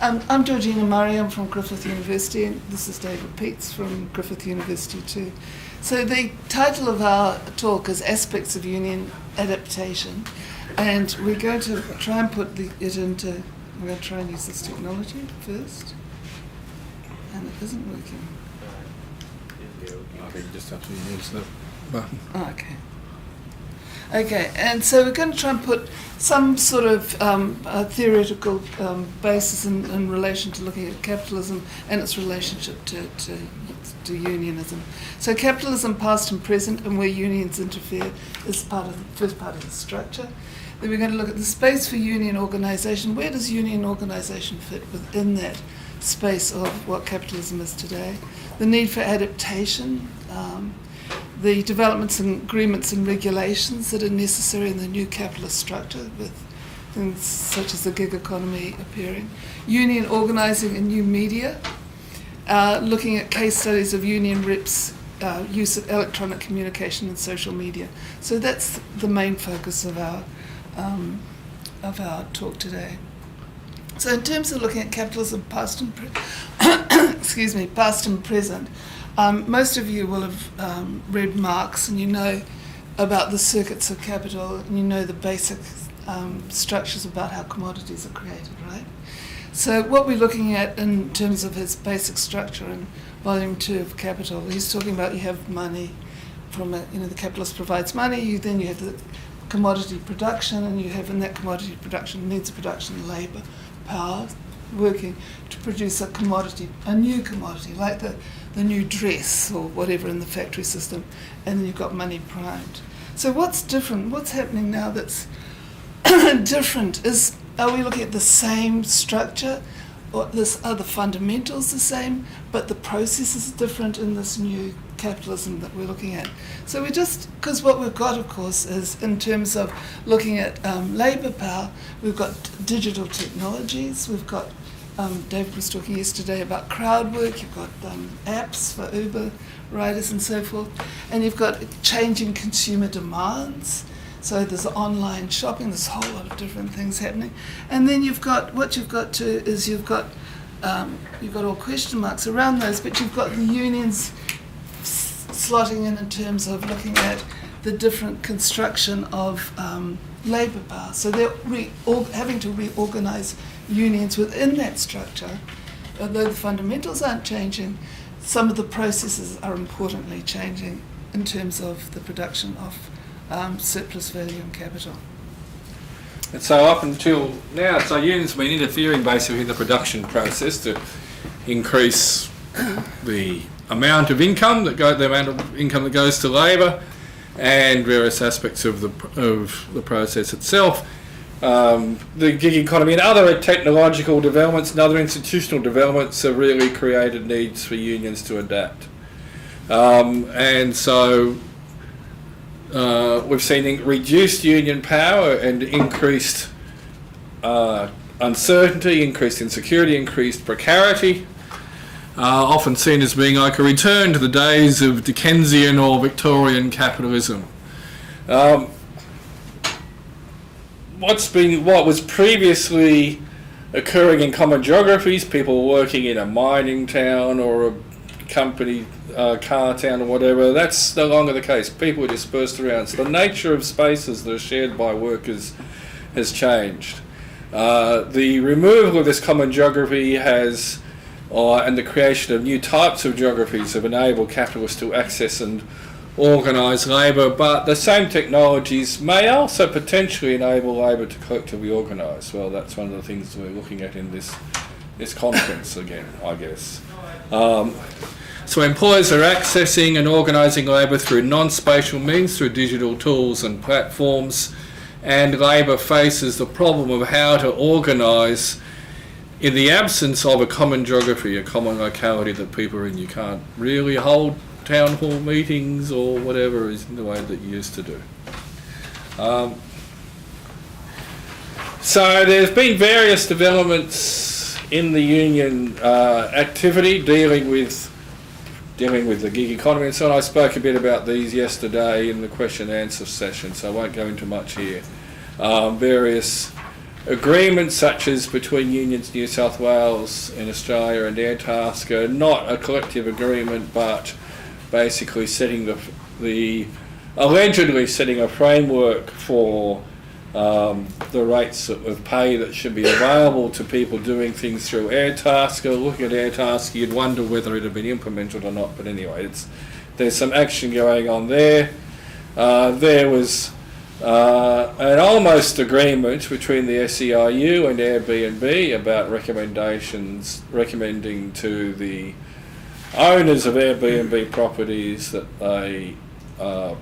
I'm Georgina Murray, I'm from Griffith University, and this is David Peetz from Griffith University too. So the title of our talk is Aspects of Union Adaptation, and we're going to try and put it into, we're going to try and use this technology first, and it isn't working. I think you just have to use the button. Okay, and so we're going to try and put some sort of theoretical basis in relation to looking at capitalism and its relationship to unionism. So capitalism past and present and where unions interfere is part of the first part of the structure. Then we're going to look at the space for union organisation. Where does union organisation fit within that space of what capitalism is today? The need for adaptation, the developments and agreements and regulations that are necessary in the new capitalist structure with things such as the gig economy appearing, union organising in new media, looking at case studies of union reps' use of electronic communication and social media. So that's the main focus of our talk today. So in terms of looking at capitalism past and past and present, most of you will have read Marx, and you know about the circuits of capital, and you know the basic structures about how commodities are created, right? So what we're looking at in terms of his basic structure in Volume 2 of Capital, he's talking about you have money from the capitalist provides money, then you have the commodity production, and you have in that commodity production needs of production labour, power, working to produce a new commodity, like the new dress or whatever in the factory system, and then you've got money primed. So what's different? What's happening now that's different is, are we looking at the same structure, or are the fundamentals the same, but the process is different in this new capitalism that we're looking at? So because what we've got, of course, is in terms of looking at labour power, we've got digital technologies, we've got David was talking yesterday about crowd work, you've got apps for Uber riders and so forth, and you've got changing consumer demands. So there's online shopping, there's a whole lot of different things happening. And then you've got all question marks around those, but you've got the unions slotting in terms of looking at the different construction of labour power. So they're having to reorganise unions within that structure. Although the fundamentals aren't changing, some of the processes are importantly changing in terms of the production of surplus value and capital. And so up until now, so unions have been interfering basically in the production process to increase the amount of income that goes to labour, and various aspects of the process itself. The gig economy and other technological developments and other institutional developments have really created needs for unions to adapt. And so we've seen reduced union power and increased uncertainty, increased insecurity, increased precarity, often seen as being like a return to the days of Dickensian or Victorian capitalism. What was previously occurring in common geographies, people working in a mining town or a company car town or whatever, that's no longer the case. People are dispersed around. So the nature of spaces that are shared by workers has changed. The removal of this common geography and the creation of new types of geographies have enabled capitalists to access and organise labour, but the same technologies may also potentially enable labour to collectively organise. Well, that's one of the things we're looking at in this conference again, I guess. So employers are accessing and organising labour through non-spatial means, through digital tools and platforms, and labour faces the problem of how to organise in the absence of a common geography, a common locality that people are in. You can't really hold town hall meetings or whatever is in the way that you used to do. So there's been various developments in the union activity dealing with the gig economy and so on. I spoke a bit about these yesterday in the question and answer session, so I won't go into much here. Various agreements such as between Unions New South Wales in Australia and Airtasker, not a collective agreement, but basically setting allegedly setting a framework for the rates of pay that should be available to people doing things through Airtasker. Looking at Airtasker, you'd wonder whether it had been implemented or not, but anyway, there's some action going on there. There was an almost agreement between the SEIU and Airbnb about recommending to the owners of Airbnb properties that they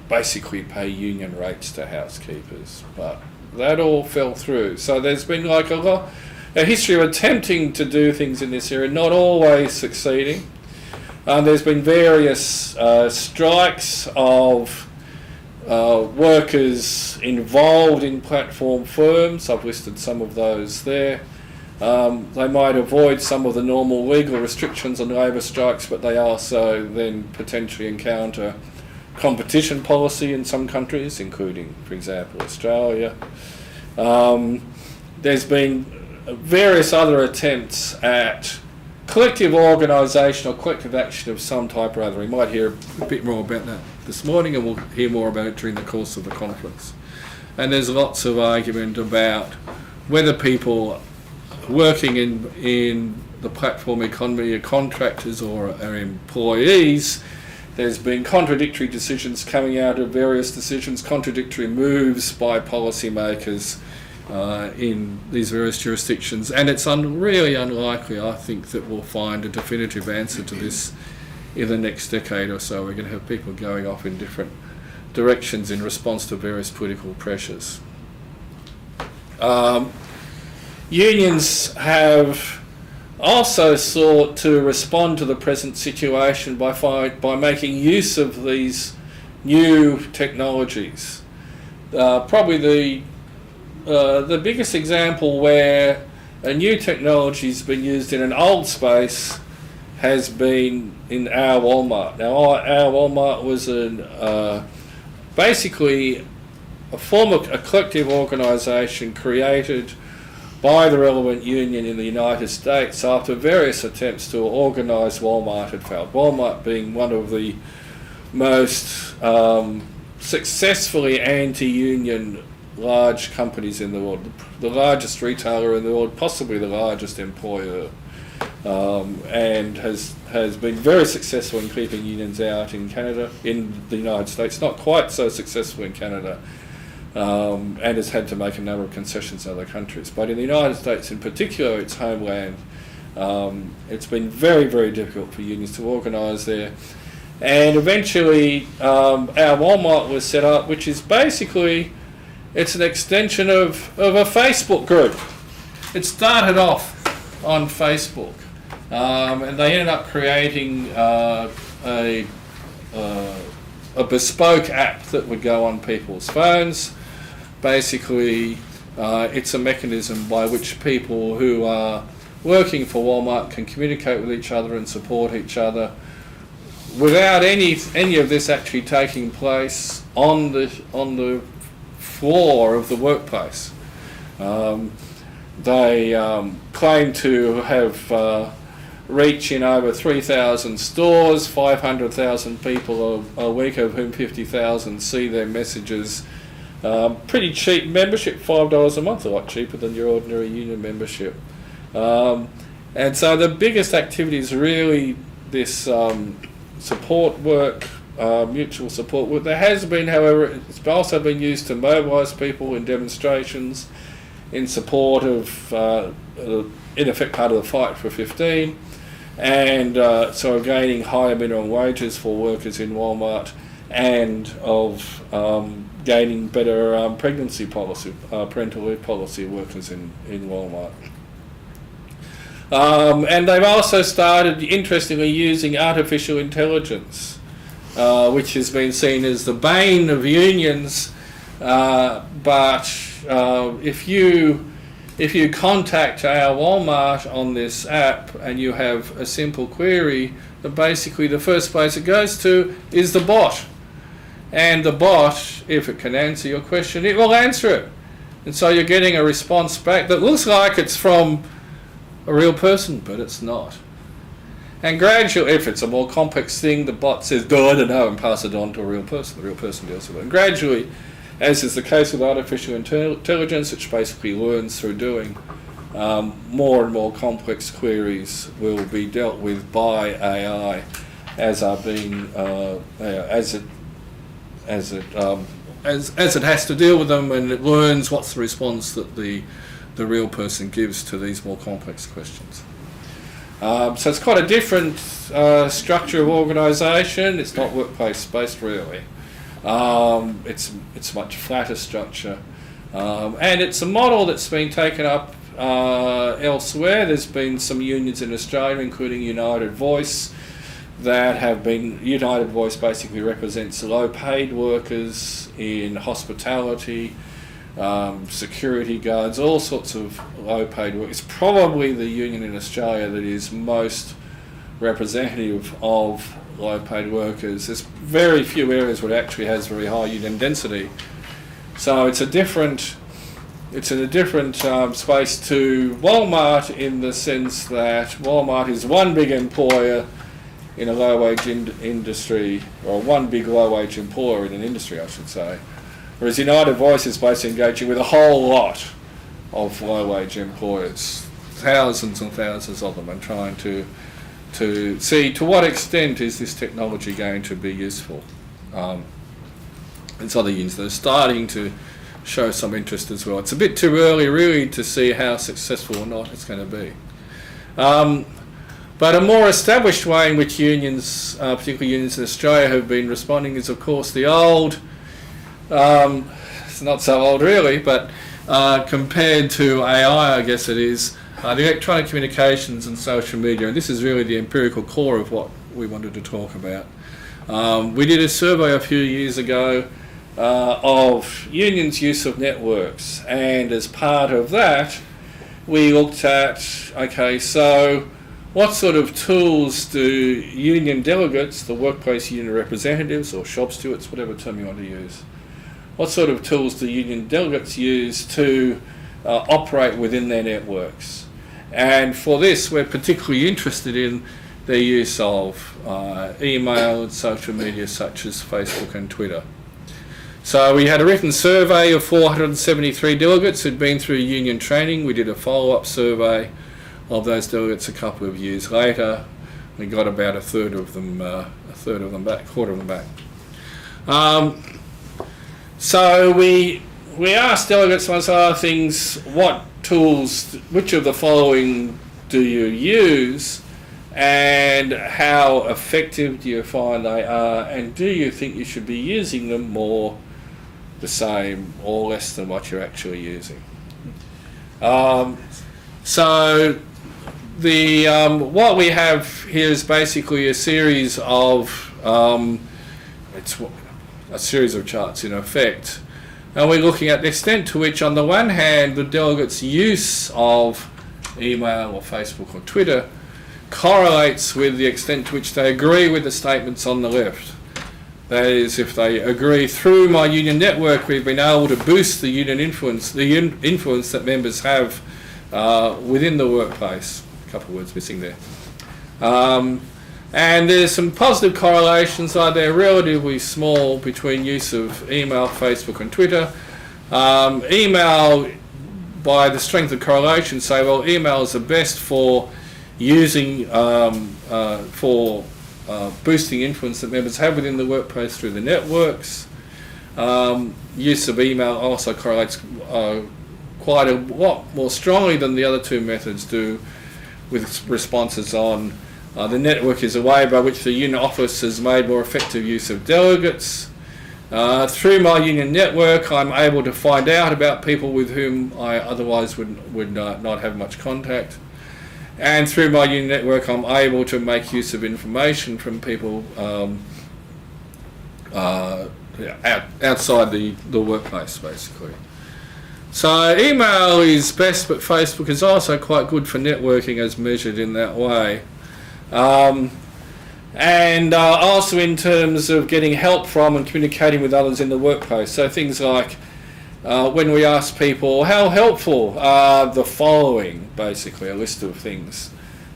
basically pay union rates to housekeepers, but that all fell through. So there's been like a history of attempting to do things in this area, not always succeeding. There's been various strikes of workers involved in platform firms. I've listed some of those there. They might avoid some of the normal legal restrictions on labour strikes, but they also then potentially encounter competition policy in some countries, including, for example, Australia. There's been various other attempts at collective organisation or collective action of some type or other. We might hear a bit more about that this morning, and we'll hear more about it during the course of the conference. And there's lots of argument about whether people working in the platform economy are contractors or are employees. There's been contradictory decisions coming out of various decisions, contradictory moves by policymakers in these various jurisdictions, and it's really unlikely, I think, that we'll find a definitive answer to this in the next decade or so. We're going to have people going off in different directions in response to various political pressures. Unions have also sought to respond to the present situation by making use of these new technologies. Probably the biggest example where a new technology has been used in an old space has been in our Walmart. Now, our Walmart was basically a collective organisation created by the relevant union in the United States after various attempts to organise Walmart had failed. Walmart being one of the most successfully anti-union large companies in the world, the largest retailer in the world, possibly the largest employer, and has been very successful in keeping unions out in Canada, in the United States, not quite so successful in Canada, and has had to make a number of concessions in other countries. But in the United States in particular, its homeland, it's been very, very difficult for unions to organise there. And eventually our Walmart was set up, which is basically, it's an extension of a Facebook group. It started off on Facebook, and they ended up creating a bespoke app that would go on people's phones. Basically, it's a mechanism by which people who are working for Walmart can communicate with each other and support each other without any of this actually taking place on the floor of the workplace. They claim to have reach in over 3,000 stores, 500,000 people a week, of whom 50,000 see their messages. Pretty cheap membership, $5 a month, a lot cheaper than your ordinary union membership. And so the biggest activity is really this support work, mutual support work. There has been, however, it's also been used to mobilise people in demonstrations in support of, in effect, part of the fight for 15, and so gaining higher minimum wages for workers in Walmart, and of gaining better pregnancy policy, parental leave policy workers in Walmart. And they've also started, interestingly, using artificial intelligence, which has been seen as the bane of unions, but if you contact our Walmart on this app and you have a simple query, then basically the first place it goes to is the bot. And the bot, if it can answer your question, it will answer it. And so you're getting a response back that looks like it's from a real person, but it's not. And gradually, if it's a more complex thing, the bot says, "No, I don't know," and pass it on to a real person. The real person deals with it. And gradually, as is the case with artificial intelligence, which basically learns through doing, more and more complex queries will be dealt with by AI as are being as it has to deal with them, and it learns what's the response that the real person gives to these more complex questions. So it's quite a different structure of organisation. It's not workplace based really. It's a much flatter structure, and it's a model that's been taken up elsewhere. There's been some unions in Australia, including United Voice, that have been. United Voice basically represents low-paid workers in hospitality, security guards, all sorts of low-paid work. It's probably the union in Australia that is most representative of low-paid workers. There's very few areas where it actually has very high union density. So it's in a different space to Walmart, in the sense that Walmart is one big employer in a low-wage industry, or one big low-wage employer in an industry, I should say. Whereas United Voice is basically engaging with a whole lot of low-wage employers, thousands and thousands of them, and trying to see to what extent is this technology going to be useful. There's other unions that are starting to show some interest as well. It's a bit too early really to see how successful or not it's going to be. But a more established way in which unions, particularly unions in Australia, have been responding is of course the old, it's not so old really, but compared to AI, I guess it is, the electronic communications and social media, and this is really the empirical core of what we wanted to talk about. We did a survey a few years ago of unions' use of networks, and as part of that we looked at, okay, so what sort of tools do union delegates, the workplace union representatives or shop stewards, whatever term you want to use, what sort of tools do union delegates use to operate within their networks? And for this, we're particularly interested in the use of email and social media such as Facebook and Twitter. So we had a written survey of 473 delegates who'd been through union training. We did a follow-up survey of those delegates a couple of years later. We got about a third of them back, quarter of them back. So we asked delegates, amongst other things, what tools, which of the following do you use, and how effective do you find they are, and do you think you should be using them more, the same, or less than what you're actually using? So the what we have here is basically a series of it's a series of charts in effect, and we're looking at the extent to which, on the one hand, the delegates' use of email or Facebook or Twitter correlates with the extent to which they agree with the statements on the left. That is, if they agree, through my union network we've been able to boost the union influence, influence that members have within the workplace. A couple of words missing there. And there's some positive correlations, they're relatively small, between use of email, Facebook and Twitter. Email, by the strength of correlation, say, well, email is the best for using, boosting influence that members have within the workplace through the networks. Use of email also correlates quite a lot more strongly than the other two methods do with responses on the network is a way by which the union office has made more effective use of delegates. Through my union network, I'm able to find out about people with whom I otherwise would not have much contact. And through my union network, I'm able to make use of information from people outside the workplace, basically. So email is best, but Facebook is also quite good for networking as measured in that way. And also in terms of getting help from and communicating with others in the workplace. So things like when we asked people how helpful are the following, basically a list of things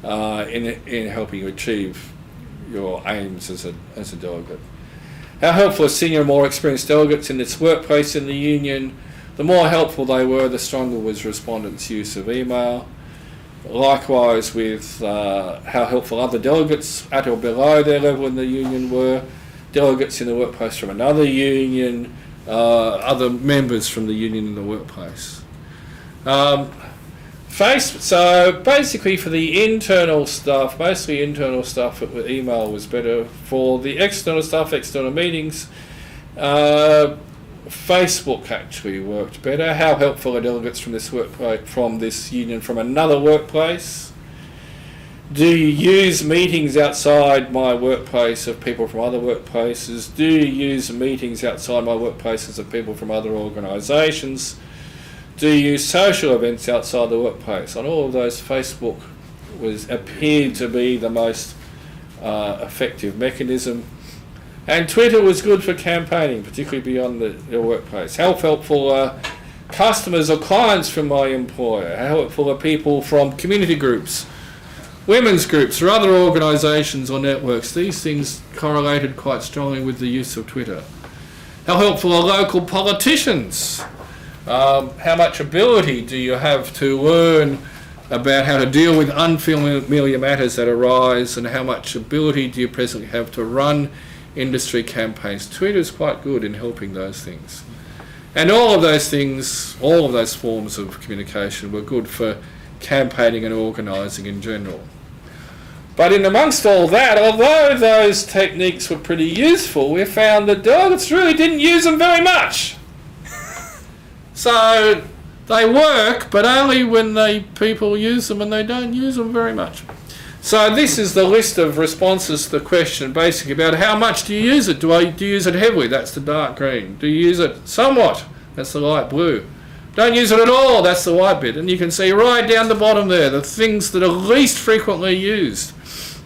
in helping you achieve your aims as a delegate. How helpful are senior and more experienced delegates in this workplace in the union? The more helpful they were, the stronger was respondents' use of email. Likewise with how helpful other delegates at or below their level in the union were, delegates in the workplace from another union, other members from the union in the workplace. So basically for the internal stuff, mostly internal stuff, email was better. For the external stuff, external meetings, Facebook actually worked better. How helpful are delegates from this workplace, from this union, from another workplace? Do you use meetings outside my workplace of people from other workplaces? Do you use meetings outside my workplaces of people from other organisations? Do you use social events outside the workplace? On all of those, Facebook appeared to be the most effective mechanism. And Twitter was good for campaigning, particularly beyond the workplace. How helpful are customers or clients from my employer? How helpful are people from community groups, women's groups, or other organisations or networks? These things correlated quite strongly with the use of Twitter. How helpful are local politicians? How much ability do you have to learn about how to deal with unfamiliar matters that arise, and how much ability do you presently have to run industry campaigns? Twitter is quite good in helping those things. And all of those things, all of those forms of communication were good for campaigning and organising in general. But in amongst all that, although those techniques were pretty useful, we found that delegates really didn't use them very much. So they work, but only when people use them, and they don't use them very much. So this is the list of responses to the question, basically about how much do you use it? Do you use it heavily? That's the dark green. Do you use it somewhat? That's the light blue. Don't use it at all. That's the white bit. And you can see right down the bottom there the things that are least frequently used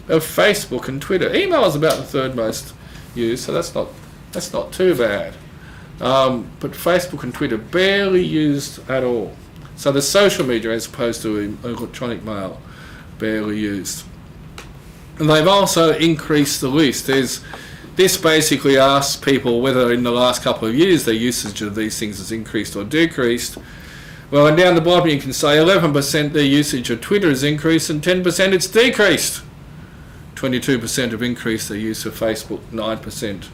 of Facebook and Twitter. Email is about the third most used, so that's not too bad. But Facebook and Twitter barely used at all. So the social media, as opposed to electronic mail, barely used. And they've also increased the list. This basically asks people whether in the last couple of years their usage of these things has increased or decreased. Well, and down the bottom you can say 11% their usage of Twitter has increased and 10% it's decreased. 22% have increased their use of Facebook, 9%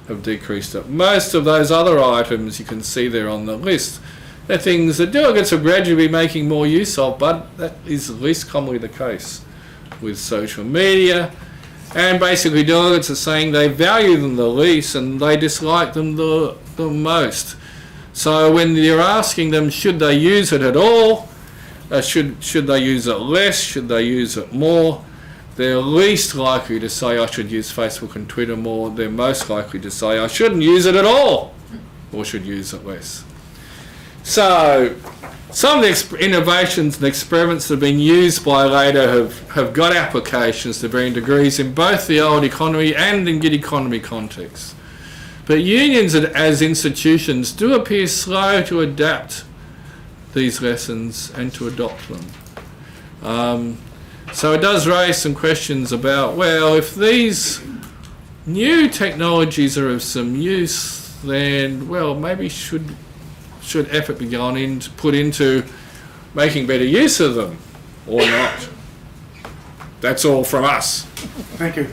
have decreased it. Most of those other items you can see there on the list, they're things that delegates are gradually making more use of, but that is least commonly the case with social media. And basically delegates are saying they value them the least and they dislike them the most. So when you're asking them should they use it at all, should they use it less, should they use it more, they're least likely to say I should use Facebook and Twitter more. They're most likely to say I shouldn't use it at all or should use it less. So some of the innovations and experiments that have been used by later have got applications to varying degrees in both the old economy and in gig economy contexts. But unions as institutions do appear slow to adapt these lessons and to adopt them. So it does raise some questions about, well, if these new technologies are of some use, then, well, maybe should effort be put into making better use of them or not? That's all from us. Thank you.